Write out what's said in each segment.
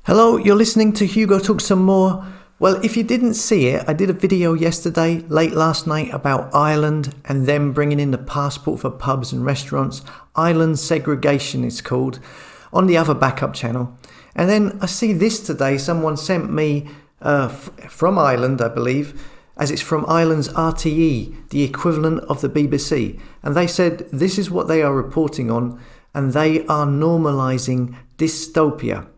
Hello, you're listening to Hugo Talk Some More. Well, if you didn't see it, I did a video yesterday, late last night, about Ireland and them bringing in the passport for pubs and restaurants. Island segregation it's called, on the other backup channel. And then I see this today, someone sent me from Ireland, I believe, as it's from Ireland's RTE, the equivalent of the BBC. And they said this is what they are reporting on, and they are normalising dystopia.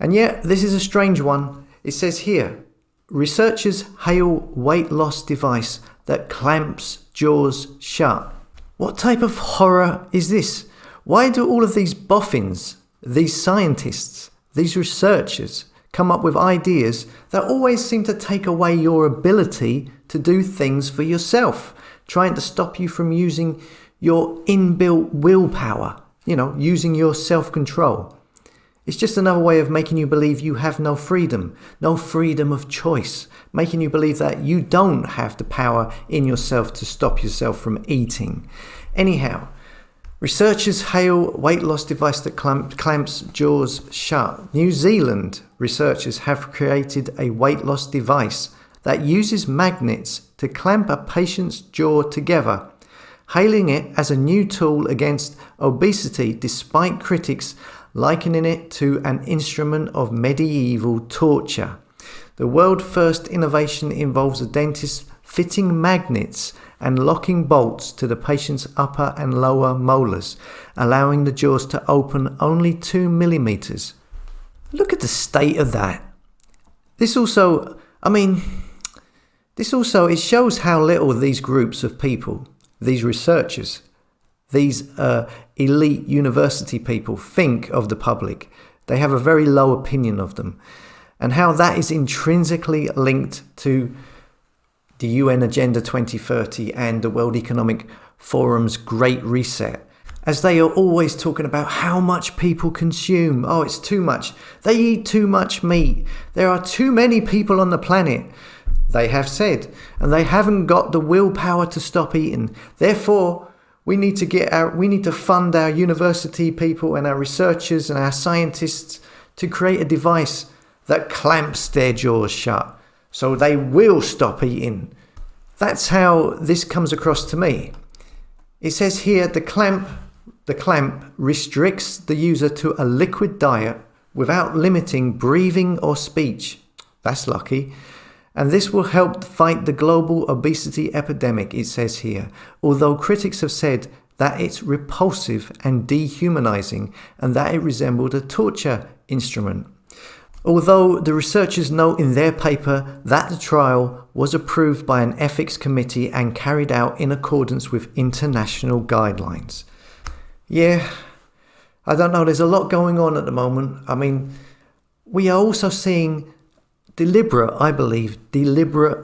And yet, this is a strange one. It says here, researchers hail weight loss device that clamps jaws shut. What type of horror is this? Why do all of these boffins, these scientists, these researchers come up with ideas that always seem to take away your ability to do things for yourself, trying to stop you from using your inbuilt willpower, using your self-control? It's just another way of making you believe you have no freedom of choice, making you believe that you don't have the power in yourself to stop yourself from eating. Anyhow, researchers hail weight loss device that clamps jaws shut. New Zealand researchers have created a weight loss device that uses magnets to clamp a patient's jaw together, hailing it as a new tool against obesity despite critics likening it to an instrument of medieval torture. The world-first innovation involves a dentist fitting magnets and locking bolts to the patient's upper and lower molars, allowing the jaws to open only 2 millimeters. Look at the state of that. This also, it shows how little these groups of people, these researchers, these elite university people think of the public. They have a very low opinion of them, and how that is intrinsically linked to the UN Agenda 2030 and the World Economic Forum's Great Reset, as they are always talking about how much people consume. Oh, it's too much. They eat too much meat. There are too many people on the planet, they have said, and they haven't got the willpower to stop eating. Therefore, we need to fund our university people and our researchers and our scientists to create a device that clamps their jaws shut so they will stop eating. That's how this comes across to me. It says here the clamp restricts the user to a liquid diet without limiting breathing or speech. That's lucky. And this will help fight the global obesity epidemic, it says here, although critics have said that it's repulsive and dehumanizing and that it resembled a torture instrument. Although the researchers note in their paper that the trial was approved by an ethics committee and carried out in accordance with international guidelines. Yeah, I don't know, there's a lot going on at the moment. We are also seeing deliberate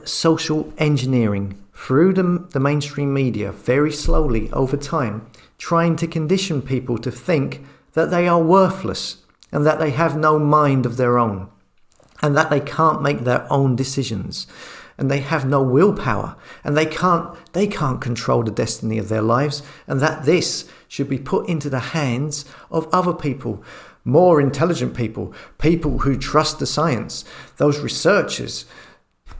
social engineering through the mainstream media, very slowly over time, trying to condition people to think that they are worthless and that they have no mind of their own and that they can't make their own decisions and they have no willpower and they can't control the destiny of their lives, and that this should be put into the hands of other people, more intelligent people who trust the science, those researchers.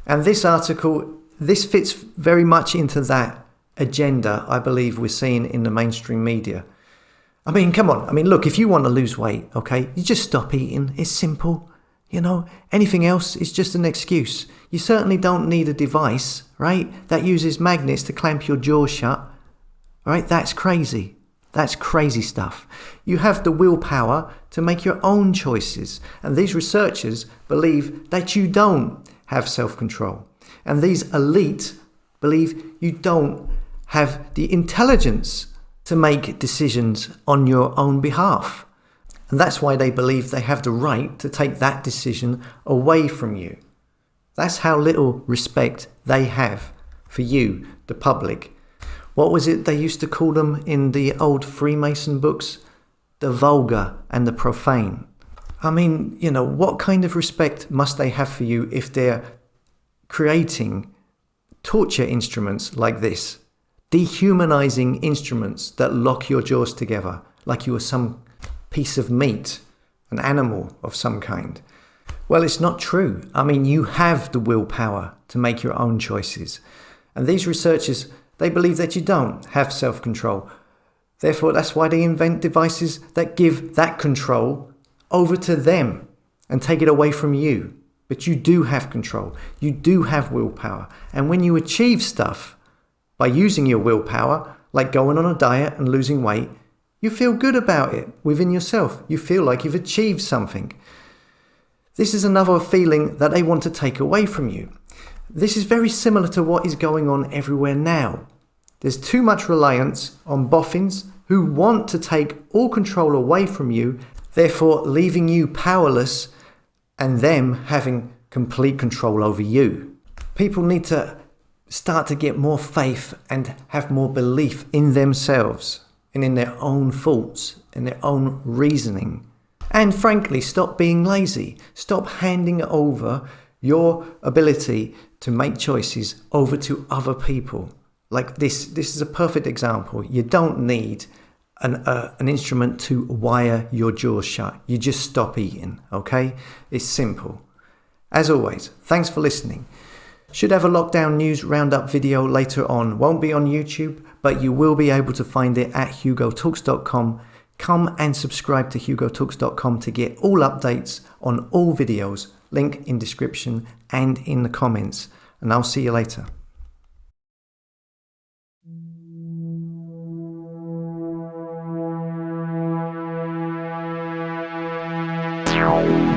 And this article, this fits very much into that agenda I believe we're seeing in the mainstream media. Come on. Look, if you want to lose weight, okay, you just stop eating. It's simple. Anything else is just an excuse. You certainly don't need a device, right, that uses magnets to clamp your jaw shut. Right? That's crazy. That's crazy stuff. You have the willpower to make your own choices. And these researchers believe that you don't have self-control. And these elite believe you don't have the intelligence to make decisions on your own behalf. And that's why they believe they have the right to take that decision away from you. That's how little respect they have for you, the public. What was it they used to call them in the old Freemason books? The vulgar and the profane. What kind of respect must they have for you if they're creating torture instruments like this? Dehumanizing instruments that lock your jaws together like you were some piece of meat. an animal of some kind. Well, it's not true. I mean, you have the willpower to make your own choices. And these researchers, they believe that you don't have self-control. Therefore, that's why they invent devices that give that control over to them and take it away from you. But you do have control. You do have willpower. And when you achieve stuff by using your willpower, like going on a diet and losing weight, you feel good about it within yourself. You feel like you've achieved something. This is another feeling that they want to take away from you. This is very similar to what is going on everywhere now. There's too much reliance on boffins who want to take all control away from you, therefore leaving you powerless and them having complete control over you. People need to start to get more faith and have more belief in themselves and in their own thoughts and their own reasoning. And frankly, stop being lazy. Stop handing over your ability to make choices over to other people. Like this is a perfect example. You don't need an instrument to wire your jaws shut. You just stop eating, okay? It's simple. As always, thanks for listening. Should have a lockdown news roundup video later on. Won't be on YouTube, but you will be able to find it at hugotalks.com. Come and subscribe to hugotalks.com to get all updates on all videos. Link in description and in the comments. And I'll see you later. Wow.